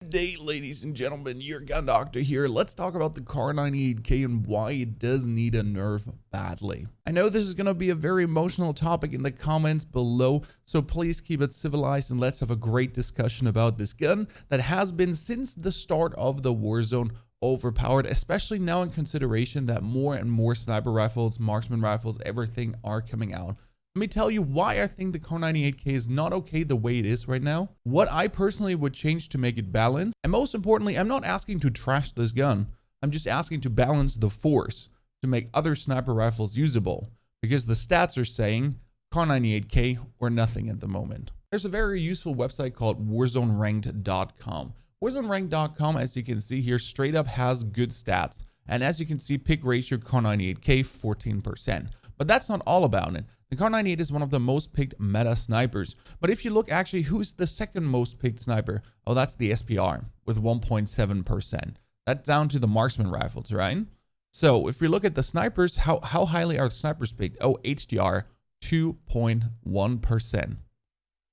Day, ladies and gentlemen, your gun doctor here. Let's talk about the Kar98 and why it does need a nerf badly. I know this is going to be a very emotional topic in the comments below, so please keep it civilized and let's have a great discussion about this gun that has been since the start of the Warzone overpowered, especially now in consideration that more and more sniper rifles, marksman rifles, everything are coming out. Let me tell you why I think the Kar98 is not okay the way it is right now, what I personally would change to make it balanced, and most importantly, I'm not asking to trash this gun. I'm just asking to balance the force to make other sniper rifles usable, because the stats are saying Kar98 or nothing at the moment. There's a very useful website called WarzoneRanked.com. WarzoneRanked.com, as you can see here, straight up has good stats. And as you can see, pick ratio Kar98 14%. But that's not all about it. The Kar98 is one of the most picked meta snipers. But if you look actually, who's the second most picked sniper? Oh, that's the SPR with 1.7%. That's down to the marksman rifles, right? So if we look at the snipers, how highly are the snipers picked? Oh, HDR 2.1%.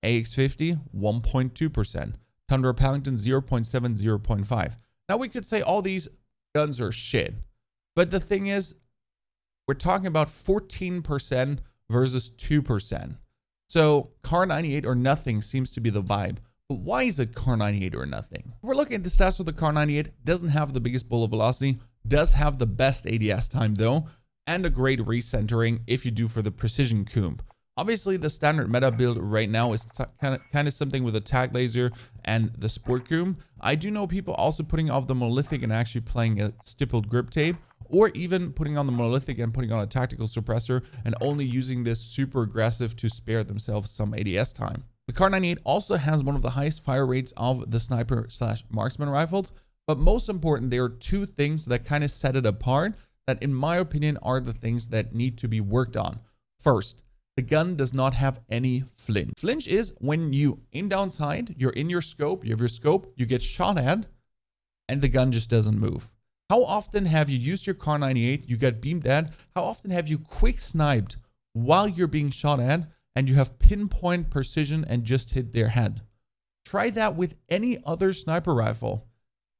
AX50 1.2%. Tundra Pellington 0.7, 0.5. Now we could say all these guns are shit. But the thing is, we're talking about 14% versus 2%. So Kar98 or nothing seems to be the vibe. But why is it Kar98 or nothing? We're looking at the stats for the Kar98. Doesn't have the biggest bullet velocity. Does have the best ADS time though. And a great recentering if you do for the precision comb. Obviously, the standard meta build right now is kind of something with a tag laser and the sport comb. I do know people also putting off the monolithic and actually playing a stippled grip tape, or even putting on the monolithic and putting on a tactical suppressor and only using this super aggressive to spare themselves some ADS time. The Kar98 also has one of the highest fire rates of the sniper / marksman rifles, but most important, there are two things that kind of set it apart that in my opinion are the things that need to be worked on. First, the gun does not have any flinch. Flinch is when you aim down sight, you're in your scope, you have your scope, you get shot at, and the gun just doesn't move. How often have you used your Kar98, you got beamed at? How often have you quick sniped while you're being shot at and you have pinpoint precision and just hit their head? Try that with any other sniper rifle.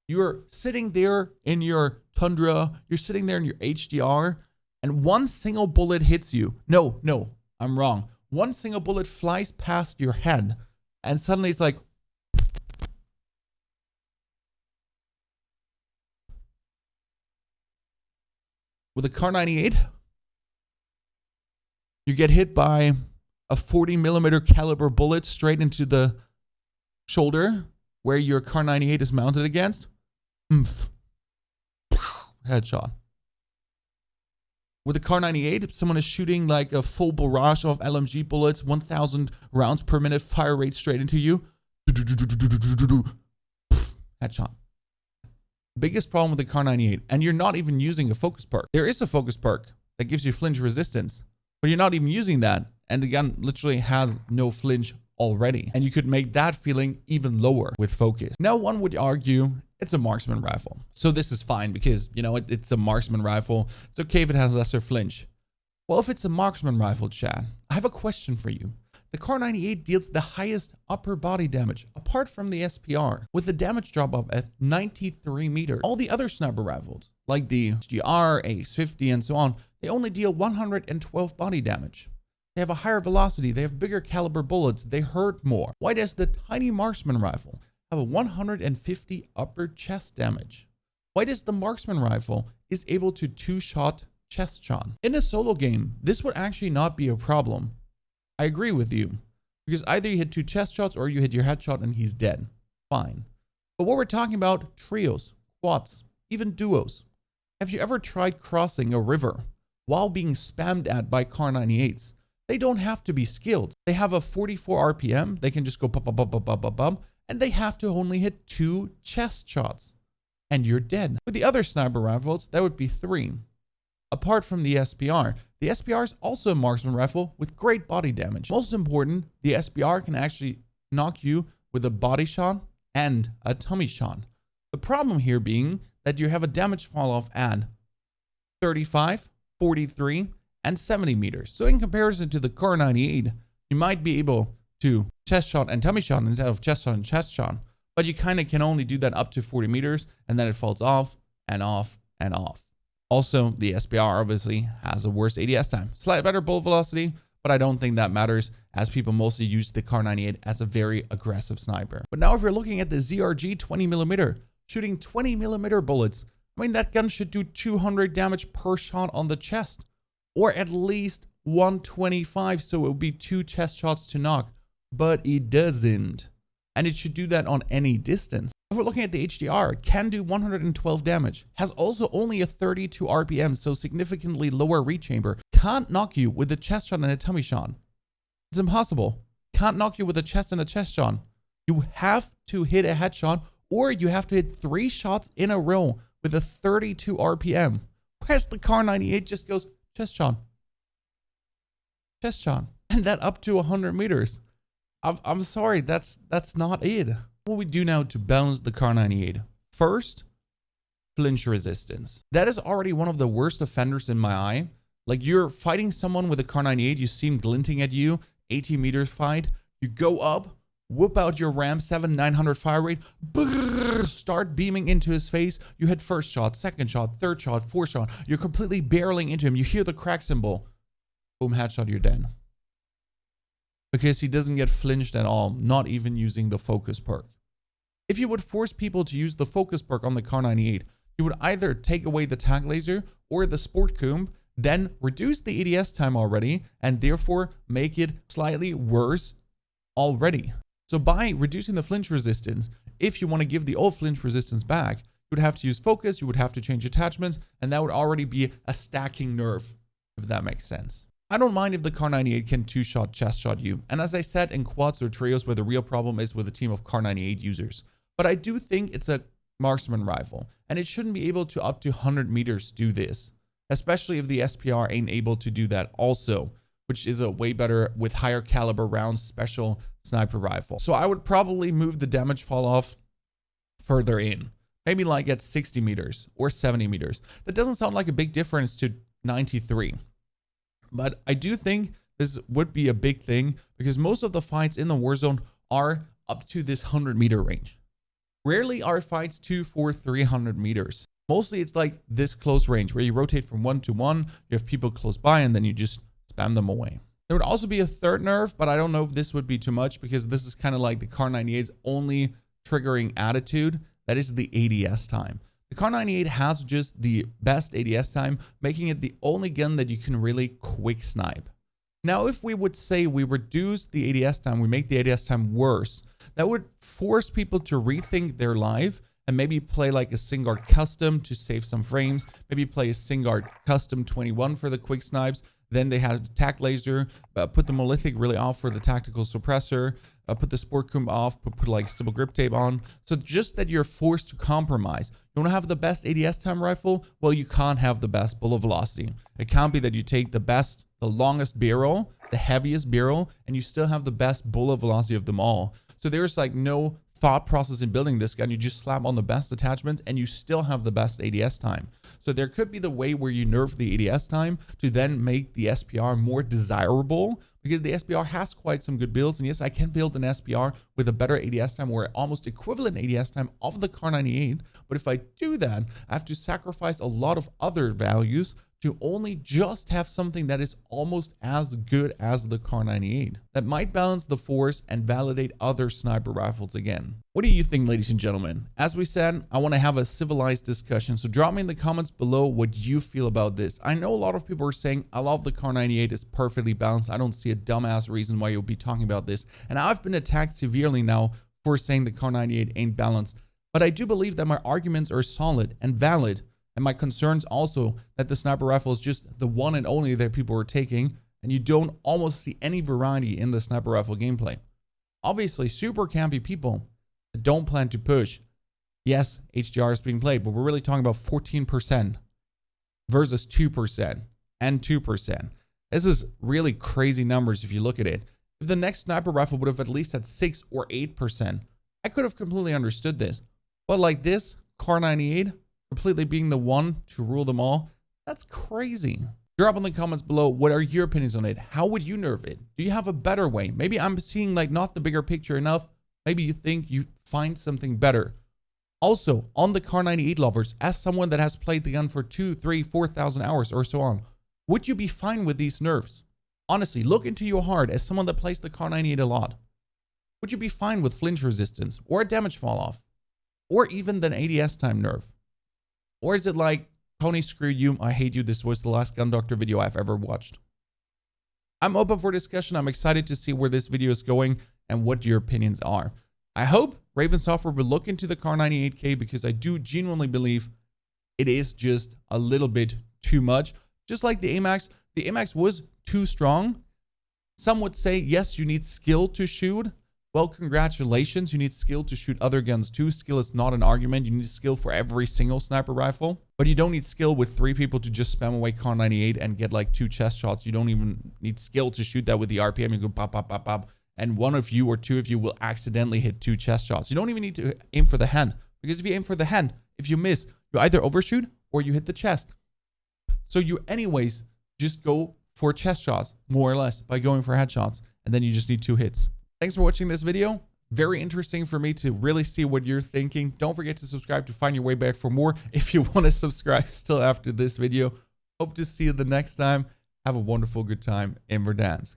You're sitting there in your Tundra, you're sitting there in your HDR, and one single bullet hits you. No, I'm wrong. One single bullet flies past your head, and suddenly it's like, with a Kar98, you get hit by a 40mm caliber bullet straight into the shoulder where your Kar98 is mounted against. Headshot. With a Kar98, if someone is shooting like a full barrage of LMG bullets, 1,000 rounds per minute fire rate straight into you. Headshot. Biggest problem with the Kar98, and you're not even using a focus perk. There is a focus perk that gives you flinch resistance, but you're not even using that, and the gun literally has no flinch already. And you could make that feeling even lower with focus. Now, one would argue it's a marksman rifle, so this is fine because, you know, it's a marksman rifle. It's okay if it has lesser flinch. Well, if it's a marksman rifle, chat, I have a question for you. The Kar98 deals the highest upper body damage, apart from the SPR, with a damage drop off at 93 meters. All the other sniper rifles, like the HDR, AX50, and so on, they only deal 112 body damage. They have a higher velocity, they have bigger caliber bullets, they hurt more. Why does the tiny marksman rifle have a 150 upper chest damage? Why does the marksman rifle is able to two-shot chest shot? In a solo game, this would actually not be a problem. I agree with you, because either you hit 2 chest shots or you hit your headshot and he's dead. Fine. But what we're talking about, trios, quads, even duos. Have you ever tried crossing a river while being spammed at by Kar98s? They don't have to be skilled. They have a 44 RPM. They can just go bum, and they have to only hit 2 chest shots, and you're dead. With the other sniper rifles, that would be 3. Apart from the SPR is also a marksman rifle with great body damage. Most important, the SPR can actually knock you with a body shot and a tummy shot. The problem here being that you have a damage fall off at 35, 43, and 70 meters. So in comparison to the Kar98, you might be able to chest shot and tummy shot instead of chest shot and chest shot. but you kind of can only do that up to 40 meters, and then it falls off and off and off. Also, the SBR obviously has a worse ADS time. Slightly better bullet velocity, but I don't think that matters, as people mostly use the Kar98 as a very aggressive sniper. But now if you're looking at the ZRG 20mm, shooting 20mm bullets, I mean, that gun should do 200 damage per shot on the chest, or at least 125, so it would be 2 chest shots to knock, but it doesn't. And it should do that on any distance. If we're looking at the HDR, it can do 112 damage, has also only a 32 RPM, so significantly lower reach chamber, can't knock you with a chest shot and a tummy shot. It's impossible. Can't knock you with a chest and a chest shot. You have to hit a headshot, or you have to hit 3 shots in a row with a 32 RPM. Whereas the Kar98 just goes chest shot, and that up to 100 meters. I'm sorry, that's not it. What we do now to balance the Kar98. First, flinch resistance. That is already one of the worst offenders in my eye. Like, you're fighting someone with a Kar98, you see him glinting at you, 80 meters fight, you go up, whip out your Ram 7 900 fire rate, brrr, start beaming into his face, you hit first shot, second shot, third shot, fourth shot, you're completely barreling into him, you hear the crack symbol, boom, headshot, you're dead. Because he doesn't get flinched at all, not even using the focus perk. If you would force people to use the focus perk on the Kar98, you would either take away the tag laser or the sport comb, then reduce the ADS time already, and therefore make it slightly worse already. So by reducing the flinch resistance, if you want to give the old flinch resistance back, you would have to use focus, you would have to change attachments, and that would already be a stacking nerf, if that makes sense. I don't mind if the Kar98 can 2-shot chest shot you, and as I said, in quads or trios where the real problem is with a team of Kar98 users. But I do think it's a marksman rifle, and it shouldn't be able to up to 100 meters do this, especially if the SPR ain't able to do that also, which is a way better with higher caliber rounds special sniper rifle. So I would probably move the damage fall off further in, maybe like at 60 meters or 70 meters. That doesn't sound like a big difference to 93. But I do think this would be a big thing because most of the fights in the Warzone are up to this 100-meter range. Rarely are fights 200, 400, 300 meters. Mostly it's like this close range where you rotate from 1 to 1, you have people close by, and then you just spam them away. There would also be a third nerf, but I don't know if this would be too much because this is kind of like the Kar98's only triggering attitude. That is the ADS time. The Kar98 has just the best ADS time, making it the only gun that you can really quick snipe. Now, if we would say we reduce the ADS time, we make the ADS time worse, that would force people to rethink their life and maybe play like a Singard custom to save some frames, maybe play a Singard custom 21 for the quick snipes. Then they had tac laser, put the monolithic really off for the tactical suppressor, put the sport comb off, put like stable grip tape on. So just that you're forced to compromise. You want to have the best ADS time rifle? Well, you can't have the best bullet velocity. It can't be that you take the best, the longest barrel, the heaviest barrel, and you still have the best bullet velocity of them all. So there's like no thought process in building this gun. You just slap on the best attachments and you still have the best ADS time. So there could be the way where you nerf the ADS time to then make the SPR more desirable, because the SPR has quite some good builds. And yes, I can build an SPR with a better ADS time or almost equivalent ADS time of the Kar98. But if I do that, I have to sacrifice a lot of other values to only just have something that is almost as good as the Kar98. That might balance the force and validate other sniper rifles again. What do you think, ladies and gentlemen? As we said, I want to have a civilized discussion, so drop me in the comments below what you feel about this. I know a lot of people are saying, I love the Kar98, it's perfectly balanced. I don't see a dumbass reason why you'll be talking about this. And I've been attacked severely now for saying the Kar98 ain't balanced. But I do believe that my arguments are solid and valid. And my concerns also that the sniper rifle is just the one and only that people are taking, and you don't almost see any variety in the sniper rifle gameplay. Obviously, super campy people that don't plan to push. Yes, HDR is being played, but we're really talking about 14% versus 2% and 2%. This is really crazy numbers if you look at it. If the next sniper rifle would have at least had 6 or 8%, I could have completely understood this. But like this, Kar98, completely being the one to rule them all, that's crazy. Drop in the comments below, what are your opinions on it? How would you nerf it? Do you have a better way? Maybe I'm seeing like not the bigger picture enough. Maybe you think you find something better. Also, on the Kar98 lovers, as someone that has played the gun for 2, 3, 4,000 hours or so on, would you be fine with these nerfs? Honestly, look into your heart as someone that plays the Kar98 a lot. Would you be fine with flinch resistance or a damage fall off? Or even the ADS time nerf? Or is it like, Tony, screw you, I hate you, this was the last Gun Doctor video I've ever watched? I'm open for discussion. I'm excited to see where this video is going and what your opinions are. I hope Raven Software will look into the Kar98K because I do genuinely believe it is just a little bit too much. Just like the AMAX was too strong. Some would say, yes, you need skill to shoot. Well, congratulations. You need skill to shoot other guns too. Skill is not an argument. You need skill for every single sniper rifle. But you don't need skill with 3 people to just spam away Kar98 and get like 2 chest shots. You don't even need skill to shoot that with the RPM. You go pop, pop, pop, pop. And 1 of you or 2 of you will accidentally hit 2 chest shots. You don't even need to aim for the hand. Because if you aim for the hand, if you miss, you either overshoot or you hit the chest. So you anyways just go for chest shots, more or less, by going for headshots. And then you just need 2 hits. Thanks for watching this video. Very interesting for me to really see what you're thinking. Don't forget to subscribe to find your way back for more if you want to subscribe still after this video. Hope to see you the next time. Have a wonderful good time in Verdansk.